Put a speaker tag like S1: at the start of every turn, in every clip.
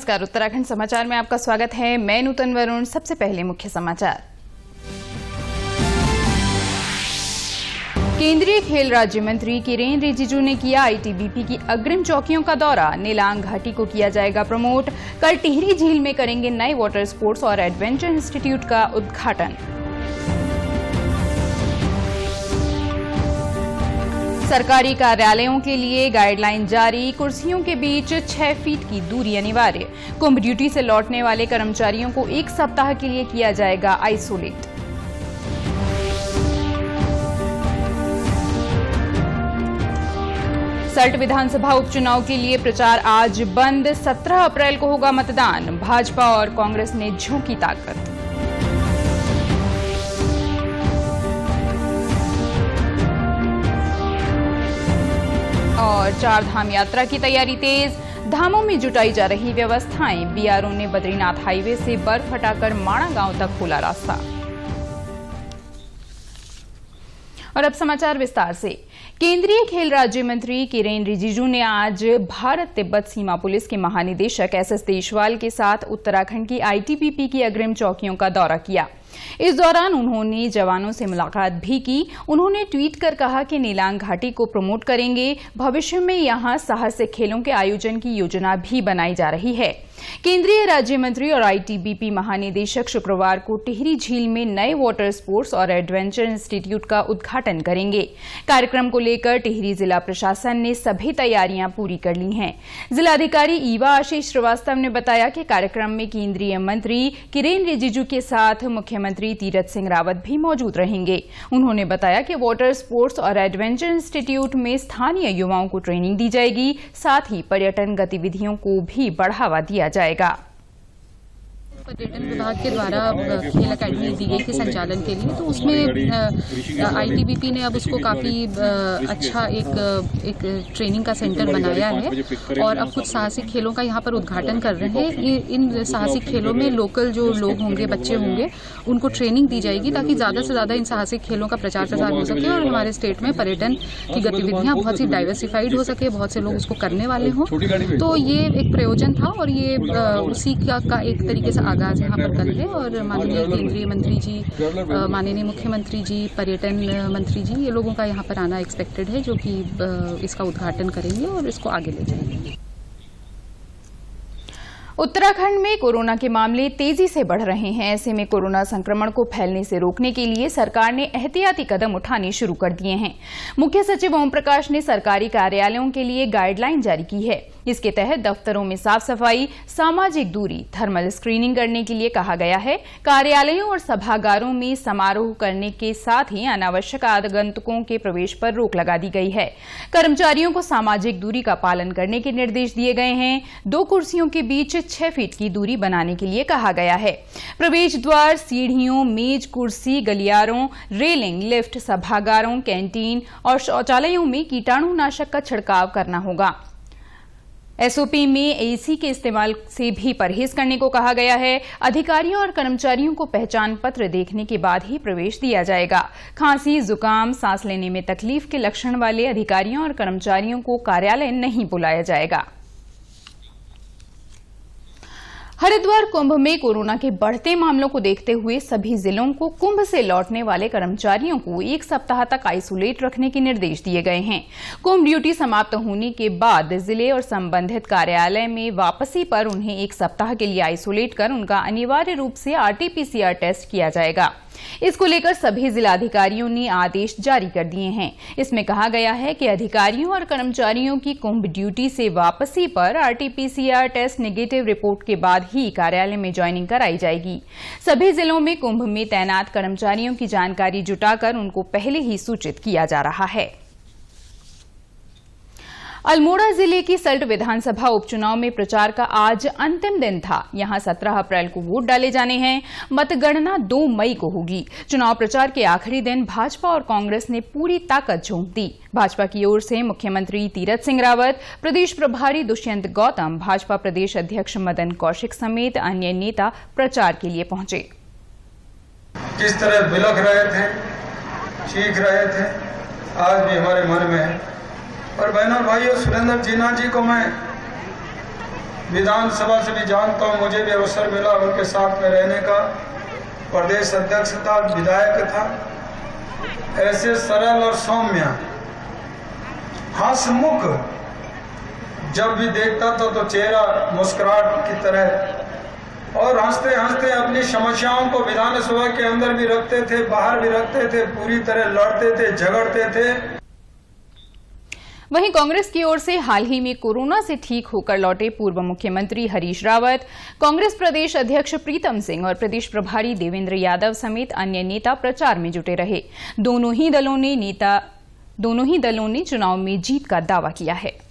S1: नमस्कार, उत्तराखंड समाचार में आपका स्वागत है। मैं नूतन वरुण। सबसे पहले मुख्य समाचार। केंद्रीय खेल राज्य मंत्री किरेन रिजिजू ने किया आईटीबीपी की अग्रिम चौकियों का दौरा। नेलांग घाटी को किया जाएगा प्रमोट। कल टिहरी झील में करेंगे नए वाटर स्पोर्ट्स और एडवेंचर इंस्टीट्यूट का उद्घाटन। सरकारी कार्यालयों के लिए गाइडलाइन जारी। कुर्सियों के बीच 6 फीट की दूरी अनिवार्य। कुंभ ड्यूटी से लौटने वाले कर्मचारियों को 1 सप्ताह के लिए किया जाएगा आइसोलेट। सल्ट विधानसभा उपचुनाव के लिए प्रचार आज बंद। 17 अप्रैल को होगा मतदान। भाजपा और कांग्रेस ने झोंकी ताकत। और 4 धाम यात्रा की तैयारी तेज। धामों में जुटाई जा रही व्यवस्थाएं। बीआरओ ने बद्रीनाथ हाईवे से बर्फ हटाकर माणा गांव तक खोला रास्ता। और अब समाचार विस्तार से। केंद्रीय खेल राज्य मंत्री किरेन रिजिजू ने आज भारत तिब्बत सीमा पुलिस के महानिदेशक एसएस देशवाल के साथ उत्तराखंड की आईटीबीपी की अग्रिम चौकियों का दौरा किया। इस दौरान उन्होंने जवानों से मुलाकात भी की। उन्होंने ट्वीट कर कहा कि नेलांग घाटी को प्रमोट करेंगे। भविष्य में यहां साहसिक खेलों के आयोजन की योजना भी बनाई जा रही है। केंद्रीय राज्य मंत्री और आईटीबीपी महानिदेशक शुक्रवार को टिहरी झील में नए वाटर स्पोर्ट्स और एडवेंचर इंस्टीट्यूट का उद्घाटन करेंगे। कार्यक्रम को लेकर टिहरी जिला प्रशासन ने सभी तैयारियां पूरी कर ली हैं। जिलाधिकारी ईवा आशीष श्रीवास्तव ने बताया कि कार्यक्रम में केंद्रीय मंत्री किरेन रिजिजू के साथ मुख्यमंत्री तीरथ सिंह रावत भी मौजूद रहेंगे। उन्होंने बताया कि वाटर स्पोर्ट्स और एडवेंचर इंस्टीट्यूट में स्थानीय युवाओं को ट्रेनिंग दी जाएगी। साथ ही पर्यटन गतिविधियों को भी बढ़ावा दिया जाएगा।
S2: पर्यटन विभाग के द्वारा खेल अकेडमी दी गई थी संचालन के लिए, तो उसमें आईटीबीपी ने अब उसको काफ़ी अच्छा एक ट्रेनिंग का सेंटर बनाया है और अब कुछ साहसिक खेलों का यहाँ पर उद्घाटन कर रहे हैं। इन साहसिक खेलों में लोकल जो लोग होंगे, बच्चे होंगे, उनको ट्रेनिंग दी जाएगी ताकि ज़्यादा से ज़्यादा इन साहसिक खेलों का प्रचार प्रसार हो सके और हमारे स्टेट में पर्यटन की गतिविधियाँ बहुत सी डाइवर्सिफाइड हो सके, बहुत से लोग उसको करने वाले हों। तो ये एक प्रयोजन था और ये उसी का एक तरीके से आगाज यहाँ पर कल है और माननीय केंद्रीय मंत्री जी, माननीय मुख्यमंत्री जी, पर्यटन मंत्री जी, ये लोगों का यहाँ पर आना एक्सपेक्टेड है, जो कि इसका उद्घाटन करेंगे और इसको आगे ले जाएंगे।
S1: उत्तराखंड में कोरोना के मामले तेजी से बढ़ रहे हैं। ऐसे में कोरोना संक्रमण को फैलने से रोकने के लिए सरकार ने एहतियाती कदम उठाने शुरू कर दिए हैं। मुख्य सचिव ओम प्रकाश ने सरकारी कार्यालयों के लिए गाइडलाइन जारी की है। इसके तहत दफ्तरों में साफ सफाई, सामाजिक दूरी, थर्मल स्क्रीनिंग करने के लिए कहा गया है। कार्यालयों और सभागारों में समारोह करने के साथ ही अनावश्यक आगंतुकों के प्रवेश पर रोक लगा दी गई है। कर्मचारियों को सामाजिक दूरी का पालन करने के निर्देश दिए गए हैं। 2 कुर्सियों के बीच 6 फीट की दूरी बनाने के लिए कहा गया है। प्रवेश द्वार, सीढ़ियों, मेज, कुर्सी, गलियारों, रेलिंग, लिफ्ट, सभागारों, कैंटीन और शौचालयों में कीटाणुनाशक का छिड़काव करना होगा। एसओपी में एसी के इस्तेमाल से भी परहेज करने को कहा गया है। अधिकारियों और कर्मचारियों को पहचान पत्र देखने के बाद ही प्रवेश दिया जाएगा। खांसी, जुकाम, सांस लेने में तकलीफ के लक्षण वाले अधिकारियों और कर्मचारियों को कार्यालय नहीं बुलाया जाएगा। हरिद्वार कुंभ में कोरोना के बढ़ते मामलों को देखते हुए सभी जिलों को कुंभ से लौटने वाले कर्मचारियों को 1 सप्ताह तक आइसोलेट रखने के निर्देश दिए गए हैं। कुंभ ड्यूटी समाप्त होने के बाद जिले और संबंधित कार्यालय में वापसी पर उन्हें 1 सप्ताह के लिए आइसोलेट कर उनका अनिवार्य रूप से आरटी-पीसीआर टेस्ट किया जाएगा। इसको लेकर सभी जिलाधिकारियों ने आदेश जारी कर दिए हैं। इसमें कहा गया है कि अधिकारियों और कर्मचारियों की कुंभ ड्यूटी से वापसी पर आरटी-पीसीआर टेस्ट नेगेटिव रिपोर्ट के बाद ही कार्यालय में ज्वाइनिंग कराई जाएगी। सभी जिलों में कुंभ में तैनात कर्मचारियों की जानकारी जुटाकर उनको पहले ही सूचित किया जा रहा है। अल्मोड़ा जिले की सल्ट विधानसभा उपचुनाव में प्रचार का आज अंतिम दिन था। यहां 17 अप्रैल को वोट डाले जाने हैं। मतगणना 2 मई को होगी। चुनाव प्रचार के आखिरी दिन भाजपा और कांग्रेस ने पूरी ताकत झोंक दी। भाजपा की ओर से मुख्यमंत्री तीरथ सिंह रावत, प्रदेश प्रभारी दुष्यंत गौतम, भाजपा प्रदेश अध्यक्ष मदन कौशिक समेत अन्य नेता प्रचार के लिए पहुंचे।
S3: किस तरह बिलख रहे थे, चीख रहे थे, आज भी हमारे मन में है। और बहनों भाइयों, सुरेंद्र जीना जी को मैं विधानसभा से भी जानता हूँ, मुझे भी अवसर मिला उनके साथ में रहने का। प्रदेश अध्यक्ष था, विधायक था, ऐसे सरल और सौम्य, हंसमुख, जब भी देखता था तो चेहरा मुस्कुराहट की तरह, और हंसते हंसते अपनी समस्याओं को विधानसभा के अंदर भी रखते थे, बाहर भी रखते थे, पूरी तरह लड़ते थे, झगड़ते थे।
S1: वहीं कांग्रेस की ओर से हाल ही में कोरोना से ठीक होकर लौटे पूर्व मुख्यमंत्री हरीश रावत, कांग्रेस प्रदेश अध्यक्ष प्रीतम सिंह और प्रदेश प्रभारी देवेंद्र यादव समेत अन्य नेता प्रचार में जुटे रहे। दोनों ही दलों ने चुनाव में जीत का दावा किया है।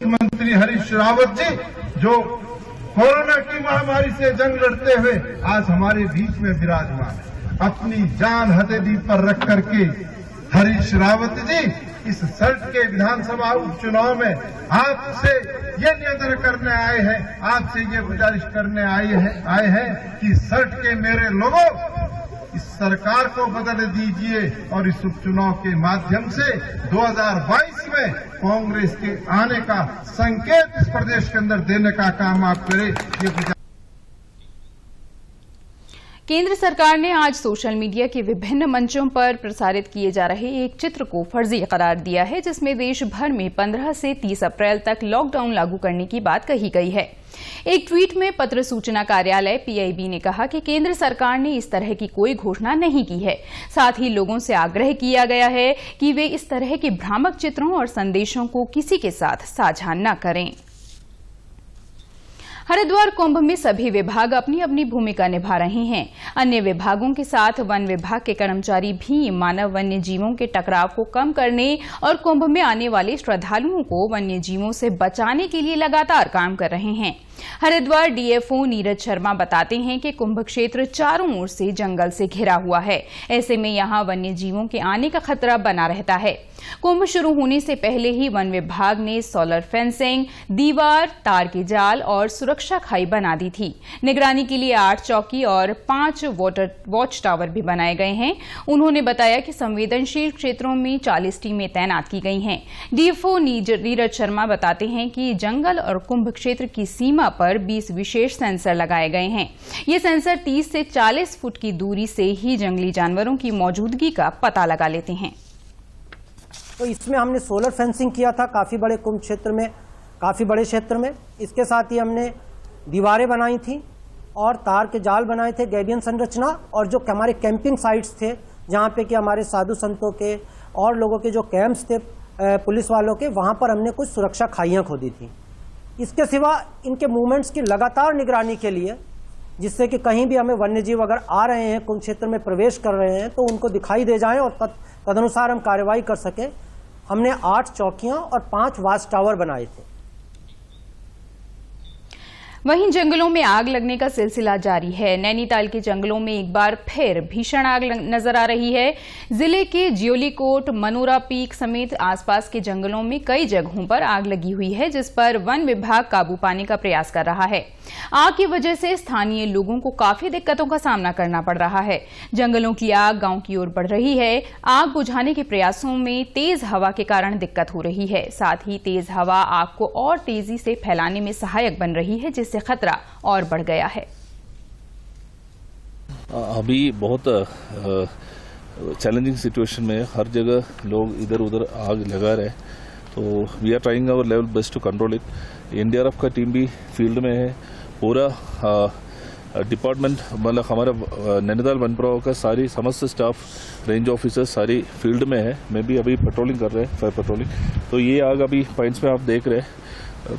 S4: मुख्यमंत्री हरीश रावत जी जो कोरोना की महामारी से जंग लड़ते हुए आज हमारे बीच में विराजमान है, अपनी जान हथेली पर रख करके हरीश रावत जी इस सल्ट के विधानसभा उपचुनाव में आपसे ये निवेदन करने आए हैं, आपसे ये गुजारिश करने आए हैं कि सल्ट के मेरे लोगों, इस सरकार को बदल दीजिए और इस उपचुनाव के माध्यम से 2022 में कांग्रेस के आने का संकेत इस प्रदेश के अंदर देने का काम आप करें।
S1: केंद्र सरकार ने आज सोशल मीडिया के विभिन्न मंचों पर प्रसारित किए जा रहे एक चित्र को फर्जी करार दिया है, जिसमें देश भर में 15 से 30 अप्रैल तक लॉकडाउन लागू करने की बात कही गई है। एक ट्वीट में पत्र सूचना कार्यालय PIB ने कहा कि केंद्र सरकार ने इस तरह की कोई घोषणा नहीं की है। साथ ही लोगों से आग्रह किया गया है कि वे इस तरह के भ्रामक चित्रों और संदेशों को किसी के साथ साझा न करें। हरिद्वार कुंभ में सभी विभाग अपनी अपनी भूमिका निभा रहे हैं। अन्य विभागों के साथ वन विभाग के कर्मचारी भी मानव वन्य जीवों के टकराव को कम करने और कुंभ में आने वाले श्रद्धालुओं को वन्य जीवों से बचाने के लिए लगातार काम कर रहे हैं। हरिद्वार DFO नीरज शर्मा बताते हैं कि कुंभ क्षेत्र चारों ओर से जंगल से घिरा हुआ है। ऐसे में यहां वन्य जीवों के आने का खतरा बना रहता है। कुंभ शुरू होने से पहले ही वन विभाग ने सोलर फेंसिंग, दीवार, तार के जाल और सुरक्षा खाई बना दी थी। निगरानी के लिए 8 चौकी और 5 वॉच टावर भी बनाए गए हैं। उन्होंने बताया कि संवेदनशील क्षेत्रों में 40 टीमें तैनात की गई हैं। DFO नीरज शर्मा बताते हैं कि जंगल और कुंभ क्षेत्र की सीमा पर 20 विशेष सेंसर लगाए गए हैं। ये सेंसर 30 से 40 फुट की दूरी से ही जंगली जानवरों की मौजूदगी का पता लगा लेते हैं।
S5: तो इसमें हमने सोलर फेंसिंग किया था काफ़ी बड़े कुंभ क्षेत्र में, काफ़ी बड़े क्षेत्र में। इसके साथ ही हमने दीवारें बनाई थी और तार के जाल बनाए थे, गैबियन संरचना, और जो हमारे कैंपिंग साइट्स थे जहाँ पे कि हमारे साधु संतों के और लोगों के जो कैंप्स थे पुलिस वालों के, वहाँ पर हमने कुछ सुरक्षा खाइयाँ खोदी थी। इसके सिवा इनके मूवमेंट्स की लगातार निगरानी के लिए, जिससे कि कहीं भी हमें वन्यजीव अगर आ रहे हैं, कुंभ क्षेत्र में प्रवेश कर रहे हैं, तो उनको दिखाई दे जाएं और तदनुसार हम कार्रवाई कर सकें, हमने 8 चौकियां और 5 वॉच टावर बनाए थे।
S1: वहीं जंगलों में आग लगने का सिलसिला जारी है। नैनीताल के जंगलों में एक बार फिर भीषण आग नजर आ रही है। जिले के जियोलीकोट, मनोरा पीक समेत आसपास के जंगलों में कई जगहों पर आग लगी हुई है, जिस पर वन विभाग काबू पाने का प्रयास कर रहा है। आग की वजह से स्थानीय लोगों को काफी दिक्कतों का सामना करना पड़ रहा है। जंगलों की आग गांव की ओर बढ़ रही है। आग बुझाने के प्रयासों में तेज हवा के कारण दिक्कत हो रही है। साथ ही तेज हवा आग को और तेजी से फैलाने में सहायक बन रही है, जिससे खतरा और बढ़ गया है।
S6: अभी बहुत चैलेंजिंग सिचुएशन में हर जगह लोग इधर उधर आग लगा रहे, तो we are trying our level best to control it. NDRF का टीम भी फील्ड में है, पूरा डिपार्टमेंट, मतलब हमारा नैनीताल वन प्रभाग का सारी समस्त स्टाफ, रेंज ऑफिसर्स सारी फील्ड में है। मैं भी अभी पेट्रोलिंग कर रहे हैं, फायर पेट्रोलिंग। तो ये आग अभी पॉइंट्स में आप देख रहे हैं,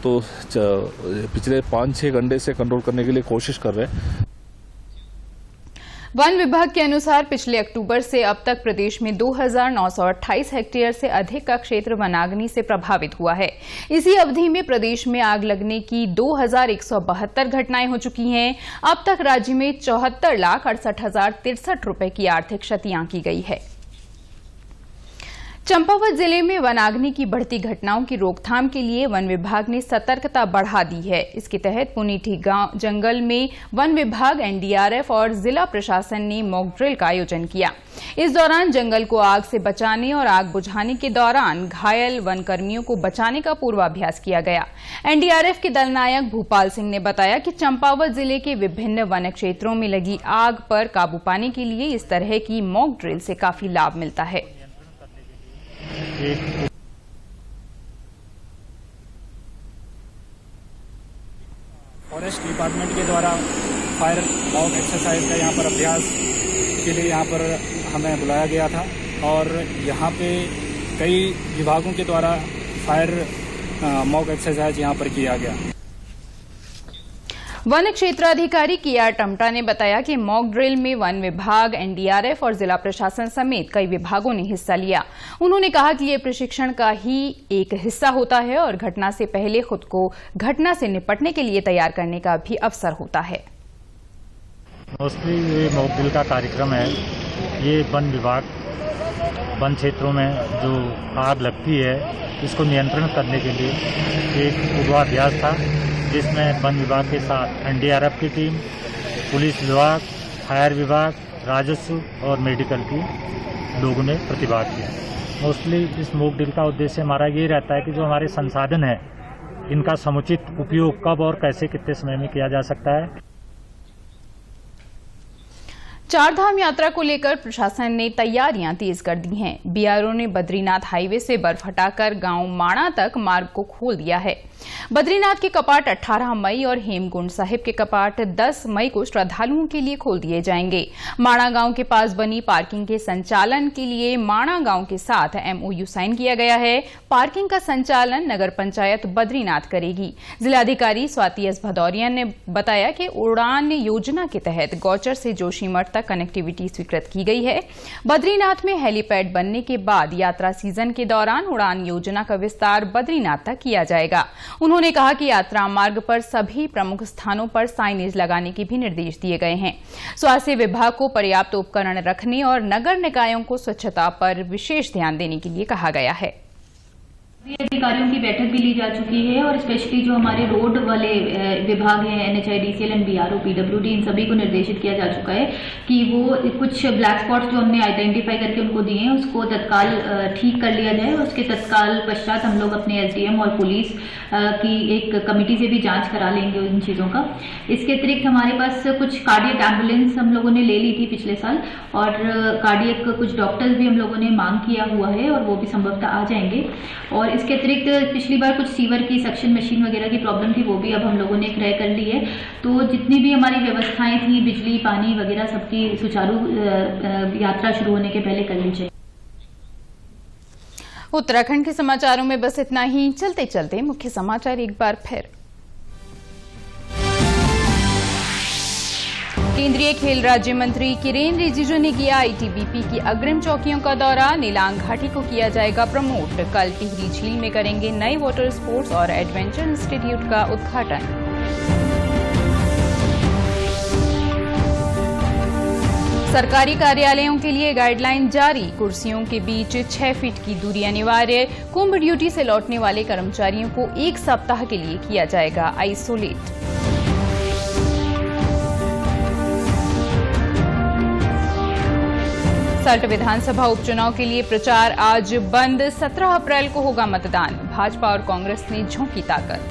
S6: तो पिछले 5-6 घंटे से कंट्रोल करने के लिए कोशिश कर रहे हैं।
S1: वन विभाग के अनुसार पिछले अक्टूबर से अब तक प्रदेश में 2928 हेक्टेयर से अधिक का क्षेत्र वनाग्नि से प्रभावित हुआ है। इसी अवधि में प्रदेश में आग लगने की 2172 घटनाएं हो चुकी हैं। अब तक राज्य में 74,68,063 रुपए की आर्थिक क्षति आंकी गई है। चंपावत जिले में वनाग्नि की बढ़ती घटनाओं की रोकथाम के लिए वन विभाग ने सतर्कता बढ़ा दी है। इसके तहत पुनीठी गांव जंगल में वन विभाग, एनडीआरएफ और जिला प्रशासन ने मॉक ड्रिल का आयोजन किया। इस दौरान जंगल को आग से बचाने और आग बुझाने के दौरान घायल वन कर्मियों को बचाने का पूर्वाभ्यास किया गया। एनडीआरएफ के दल नायक भूपाल सिंह ने बताया कि चंपावत जिले के विभिन्न वन क्षेत्रों में लगी आग पर काबू पाने के लिए इस तरह की मॉक ड्रिल से काफी लाभ मिलता है।
S7: फॉरेस्ट डिपार्टमेंट के द्वारा फायर मॉक एक्सरसाइज का यहाँ पर अभ्यास के लिए यहाँ पर हमें बुलाया गया था और यहाँ पे कई विभागों के द्वारा फायर मॉक एक्सरसाइज यहाँ पर किया गया।
S1: वन क्षेत्राधिकारी किया टमटा ने बताया कि मॉक ड्रिल में वन विभाग, एनडीआरएफ और जिला प्रशासन समेत कई विभागों ने हिस्सा लिया। उन्होंने कहा कि ये प्रशिक्षण का ही एक हिस्सा होता है और घटना से पहले खुद को घटना से निपटने के लिए तैयार करने का भी अवसर होता है।
S8: मोस्टली ये मॉक ड्रिल का कार्यक्रम है। ये वन विभाग वन क्षेत्रों में जो आग लगती है इसको नियंत्रण करने के लिए एक पूर्वाभ्यास था, जिसमें वन विभाग के साथ एनडीआरएफ की टीम, पुलिस विभाग, फायर विभाग, राजस्व और मेडिकल की लोगों ने प्रतिभाग किया। मोस्टली इस मॉक ड्रिल का उद्देश्य हमारा ये रहता है कि जो हमारे संसाधन है इनका समुचित उपयोग कब और कैसे कितने समय में किया जा सकता है।
S1: चारधाम यात्रा को लेकर प्रशासन ने तैयारियां तेज कर दी हैं। बीआरओ ने बद्रीनाथ हाईवे से बर्फ हटाकर गांव माणा तक मार्ग को खोल दिया है। बद्रीनाथ के कपाट 18 मई और हेमकुंड साहिब के कपाट 10 मई को श्रद्धालुओं के लिए खोल दिए जाएंगे। माणा गांव के पास बनी पार्किंग के संचालन के लिए माणा गांव के साथ एमओयू साइन किया गया है। पार्किंग का संचालन नगर पंचायत बद्रीनाथ करेगी। जिलाधिकारी स्वाति एस भदौरिया ने बताया कि उड़ान योजना के तहत गौचर से जोशीमठ तक कनेक्टिविटी स्वीकृत की गई है। बद्रीनाथ में हेलीपैड बनने के बाद यात्रा सीजन के दौरान उड़ान योजना का विस्तार बद्रीनाथ तक किया जाएगा। उन्होंने कहा कि यात्रा मार्ग पर सभी प्रमुख स्थानों पर साइनेज लगाने के भी निर्देश दिए गए हैं। स्वास्थ्य विभाग को पर्याप्त उपकरण रखने और नगर निकायों को स्वच्छता पर विशेष ध्यान देने के लिए कहा गया है।
S9: अधिकारियों की बैठक भी ली जा चुकी है और स्पेशली जो हमारे रोड वाले विभाग हैं, एनएचआईडीसीएल एंड बीआरओ, पीडब्ल्यूडी, इन सभी को निर्देशित किया जा चुका है कि वो कुछ ब्लैक स्पॉट्स जो हमने आइडेंटिफाई करके उनको दिए हैं उसको तत्काल ठीक कर लिया जाए। उसके तत्काल पश्चात हम लोग अपने एसडीएम और पुलिस की एक कमेटी से भी जांच करा लेंगे उन चीज़ों का। इसके अतिरिक्त हमारे पास कुछ कार्डियक एम्बुलेंस हम लोगों ने ले ली थी पिछले साल और कार्डियक कुछ डॉक्टर्स भी हम लोगों ने मांग किया हुआ है और वो भी संभवतः आ जाएंगे। और इसके अतिरिक्त पिछली बार कुछ सीवर की सक्शन मशीन वगैरह की प्रॉब्लम थी, वो भी अब हम लोगों ने क्रय कर ली है। तो जितनी भी हमारी व्यवस्थाएं थी, बिजली, पानी वगैरह, सबकी सुचारू यात्रा शुरू होने के पहले कर ली जाए।
S1: उत्तराखंड के समाचारों में बस इतना ही। चलते चलते मुख्य समाचार एक बार फिर। केंद्रीय खेल राज्य मंत्री किरेन रिजिजू ने किया आईटीबीपी की अग्रिम चौकियों का दौरा। नीलांग घाटी को किया जाएगा प्रमोट। कल टिहरी झील में करेंगे नए वाटर स्पोर्ट्स और एडवेंचर इंस्टीट्यूट का उद्घाटन। सरकारी कार्यालयों के लिए गाइडलाइन जारी। कुर्सियों के बीच 6 फीट की दूरी अनिवार्य। कुंभ ड्यूटी से लौटने वाले कर्मचारियों को 1 सप्ताह के लिए किया जाएगा आइसोलेट। सल्ट विधानसभा उपचुनाव के लिए प्रचार आज बंद। 17 अप्रैल को होगा मतदान। भाजपा और कांग्रेस ने झोंकी ताकत।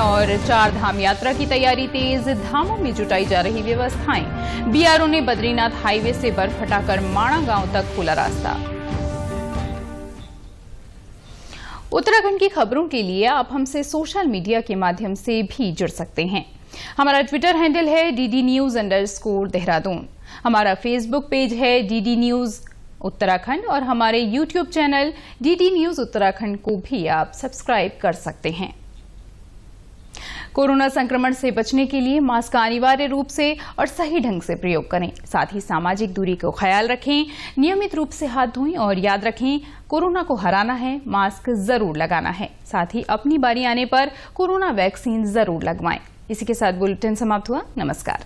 S1: और 4 धाम यात्रा की तैयारी तेज। धामों में जुटाई जा रही व्यवस्थाएं। बीआरओ ने बद्रीनाथ हाईवे से बर्फ हटाकर माणा गांव तक खोला रास्ता। उत्तराखंड की खबरों के लिए आप हमसे सोशल मीडिया के माध्यम से भी जुड़ सकते हैं। हमारा ट्विटर हैंडल है DD_News_देहरादून। हमारा फेसबुक पेज है DD News उत्तराखंड और हमारे YouTube channel DD News Uttarakhand को भी आप सब्सक्राइब कर सकते हैं। कोरोना संक्रमण से बचने के लिए मास्क का अनिवार्य रूप से और सही ढंग से प्रयोग करें। साथ ही सामाजिक दूरी का ख्याल रखें, नियमित रूप से हाथ धोएं और याद रखें, कोरोना को हराना है, मास्क जरूर लगाना है। साथ ही अपनी बारी आने पर कोरोना वैक्सीन जरूर लगवाएं। इसी के साथ बुलेटिन समाप्त हुआ। नमस्कार।